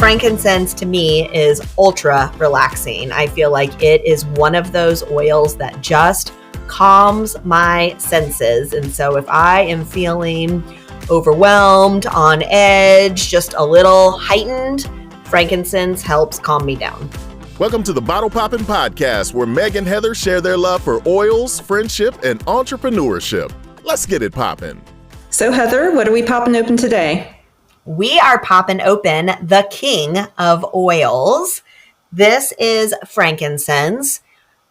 Frankincense to me is ultra relaxing. I feel like it is one of those oils that just calms my senses. And so if I am feeling overwhelmed, on edge, just a little heightened, frankincense helps calm me down. Welcome to the Bottle Poppin' Podcast, where Meg and Heather share their love for oils, friendship, and entrepreneurship. Let's get it poppin'. So Heather, what are we popping open today? We are popping open the king of oils. This is frankincense.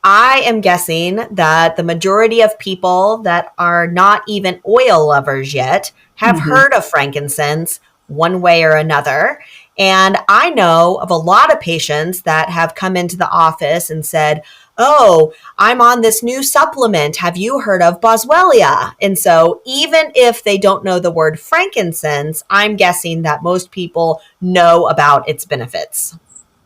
I am guessing that the majority of people that are not even oil lovers yet have heard of frankincense one way or another. And I know of a lot of patients that have come into the office and said, "Oh, I'm on this new supplement. Have you heard of Boswellia?" And so even if they don't know the word frankincense, I'm guessing that most people know about its benefits.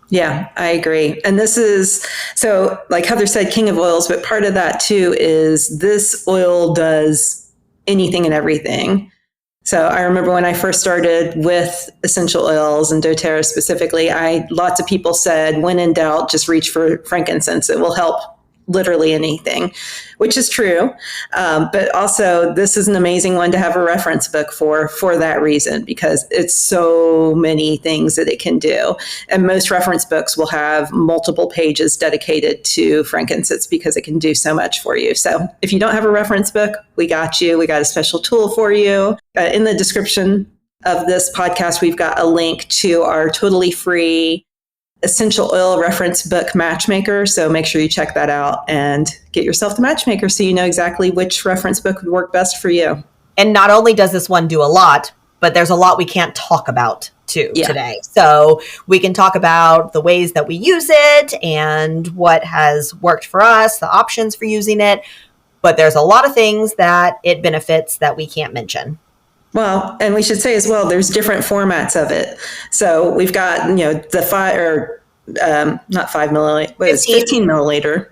Yeah, I agree. And this is, so like Heather said, king of oils, but part of that too is this oil does anything and everything. So I remember when I first started with essential oils and doTERRA specifically, lots of people said, when in doubt, just reach for frankincense. It will help literally anything, which is true. But also this is an amazing one to have a reference book for that reason, because it's so many things that it can do. And most reference books will have multiple pages dedicated to frankincense because it can do so much for you. So if you don't have a reference book, we got you. We got a special tool for you. In the description of this podcast, we've got a link to our totally free essential oil reference book matchmaker. So make sure you check that out and get yourself the matchmaker so you know exactly which reference book would work best for you. And not only does this one do a lot, but there's a lot we can't talk about too today. So we can talk about the ways that we use it and what has worked for us, the options for using it. But there's a lot of things that it benefits that we can't mention. Well, and we should say as well, there's different formats of it. So we've got, the not 5 milliliter, 15 milliliter,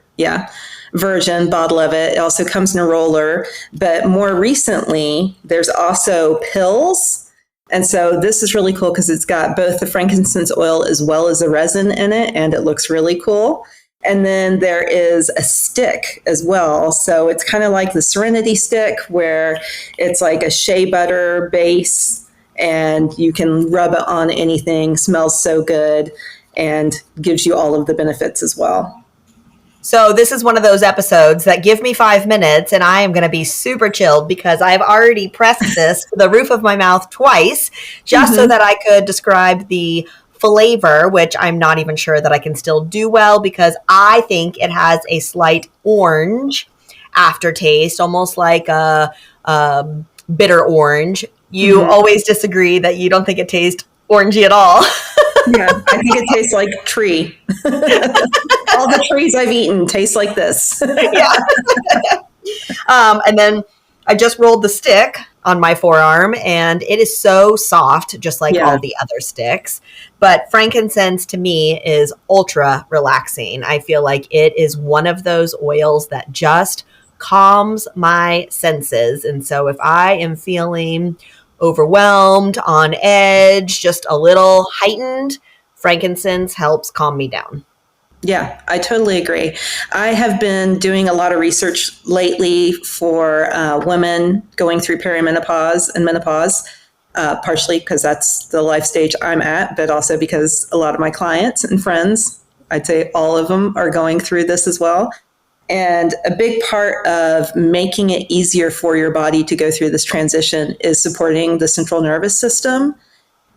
version bottle of it. It also comes in a roller, but more recently, there's also pills. And so this is really cool because it's got both the frankincense oil as well as the resin in it, and it looks really cool. And then there is a stick as well. So it's kind of like the Serenity stick, where it's like a shea butter base and you can rub it on anything, smells so good, and gives you all of the benefits as well. So this is one of those episodes that give me 5 minutes and I am going to be super chilled because I've already pressed this to the roof of my mouth twice just so that I could describe the flavor, which I'm not even sure that I can still do well because I think it has a slight orange aftertaste, almost like a bitter orange. You always disagree that you don't think it tastes orangey at all. Yeah, I think it tastes like tree. All the trees I've eaten taste like this. Yeah. And then I just rolled the stick on my forearm and it is so soft, just like all the other sticks. But frankincense to me is ultra relaxing. I feel like it is one of those oils that just calms my senses. And so if I am feeling overwhelmed, on edge, just a little heightened, frankincense helps calm me down. Yeah, I totally agree. I have been doing a lot of research lately for women going through perimenopause and menopause, partially because that's the life stage I'm at, but also because a lot of my clients and friends, I'd say all of them, are going through this as well. And a big part of making it easier for your body to go through this transition is supporting the central nervous system.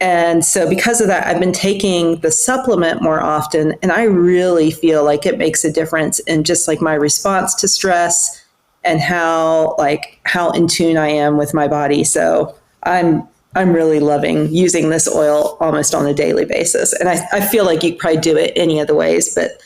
And so because of that, I've been taking the supplement more often, and I really feel like it makes a difference in just like my response to stress and how in tune I am with my body. So I'm really loving using this oil almost on a daily basis. And I feel like you could probably do it any of the ways, but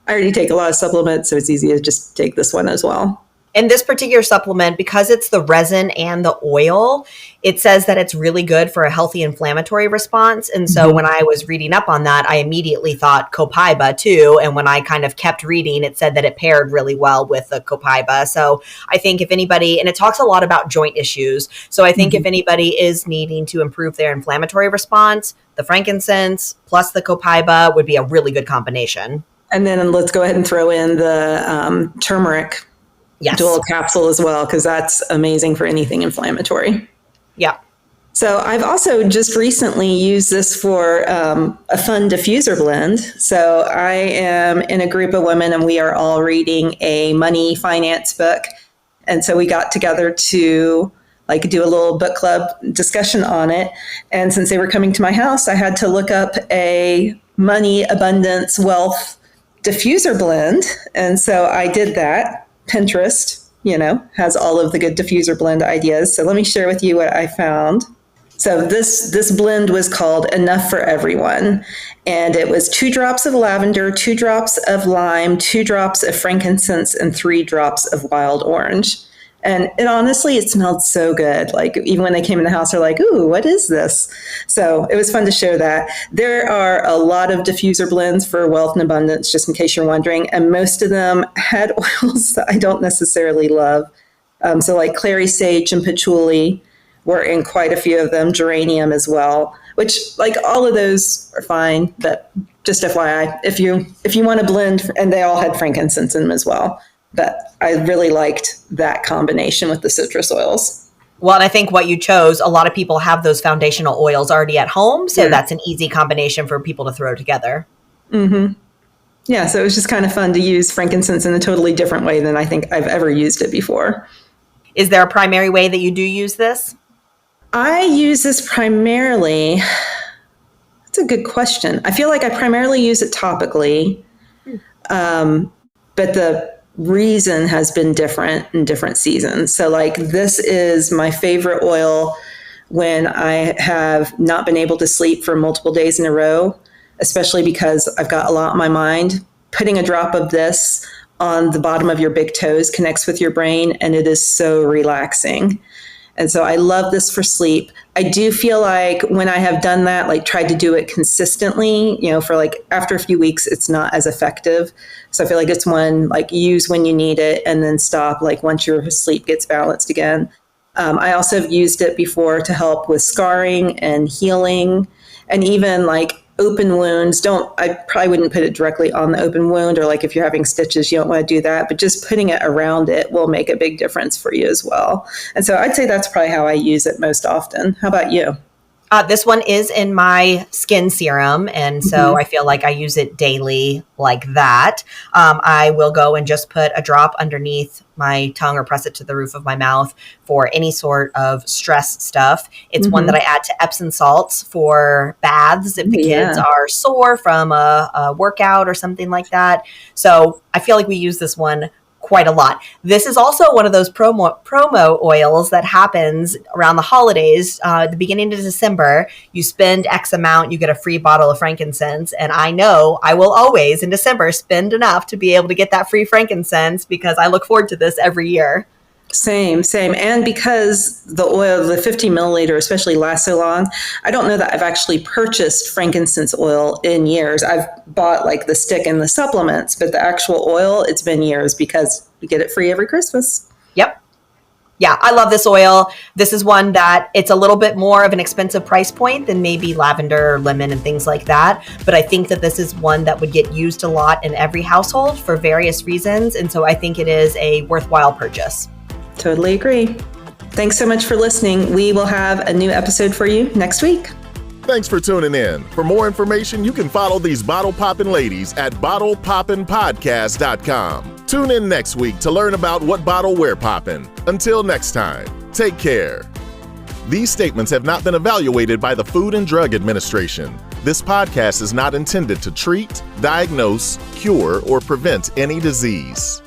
I already take a lot of supplements, so it's easy to just take this one as well. In this particular supplement, because it's the resin and the oil, it says that it's really good for a healthy inflammatory response. And so when I was reading up on that, I immediately thought copaiba too. And when I kind of kept reading, it said that it paired really well with the copaiba. So I think if anybody, and it talks a lot about joint issues. So I think if anybody is needing to improve their inflammatory response, the frankincense plus the copaiba would be a really good combination. And then let's go ahead and throw in the turmeric dual capsule as well, because that's amazing for anything inflammatory. Yeah. So I've also just recently used this for a fun diffuser blend. So I am in a group of women and we are all reading a money finance book. And so we got together to do a little book club discussion on it. And since they were coming to my house, I had to look up a money, abundance, wealth diffuser blend. And so I did that. Pinterest, has all of the good diffuser blend ideas. So let me share with you what I found. So this blend was called Enough for Everyone. And it was 2 drops of lavender, 2 drops of lime, 2 drops of frankincense, and 3 drops of wild orange. And it smelled so good. Even when they came in the house, they're like, ooh, what is this? So it was fun to share that. There are a lot of diffuser blends for wealth and abundance, just in case you're wondering. And most of them had oils that I don't necessarily love. So clary sage and patchouli were in quite a few of them, geranium as well, which all of those are fine. But just FYI, if you want to blend, and they all had frankincense in them as well. But I really liked that combination with the citrus oils. Well, and I think what you chose, a lot of people have those foundational oils already at home. So that's an easy combination for people to throw together. Mm-hmm. Yeah, so it was just kind of fun to use frankincense in a totally different way than I think I've ever used it before. Is there a primary way that you do use this? I use this primarily. That's a good question. I feel like I primarily use it topically. But the reason has been different in different seasons. So this is my favorite oil when I have not been able to sleep for multiple days in a row, especially because I've got a lot on my mind. Putting a drop of this on the bottom of your big toes connects with your brain, and it is so relaxing. And so I love this for sleep. I do feel like when I have done that, tried to do it consistently, for after a few weeks, it's not as effective. So I feel like it's one use when you need it and then stop once your sleep gets balanced again. I also have used it before to help with scarring and healing, and even open wounds. I probably wouldn't put it directly on the open wound, or if you're having stitches, you don't want to do that, but just putting it around it will make a big difference for you as well. And so I'd say that's probably how I use it most often. How about you? This one is in my skin serum, and so I feel like I use it daily like that. I will go and just put a drop underneath my tongue or press it to the roof of my mouth for any sort of stress stuff. It's one that I add to Epsom salts for baths if the kids are sore from a workout or something like that. So I feel like we use this one quite a lot. This is also one of those promo oils that happens around the holidays, the beginning of December. You spend X amount, you get a free bottle of frankincense. And I know I will always in December spend enough to be able to get that free frankincense because I look forward to this every year. Same. And because the oil, the 50 milliliter especially, lasts so long, I don't know that I've actually purchased frankincense oil in years. I've bought the stick and the supplements, but the actual oil, it's been years because we get it free every Christmas. Yep. Yeah, I love this oil. This is one that it's a little bit more of an expensive price point than maybe lavender or lemon and things like that. But I think that this is one that would get used a lot in every household for various reasons. And so I think it is a worthwhile purchase. Totally agree. Thanks so much for listening. We will have a new episode for you next week. Thanks for tuning in. For more information, you can follow these bottle poppin' ladies at bottlepoppinpodcast.com. Tune in next week to learn about what bottle we're poppin'. Until next time, take care. These statements have not been evaluated by the Food and Drug Administration. This podcast is not intended to treat, diagnose, cure, or prevent any disease.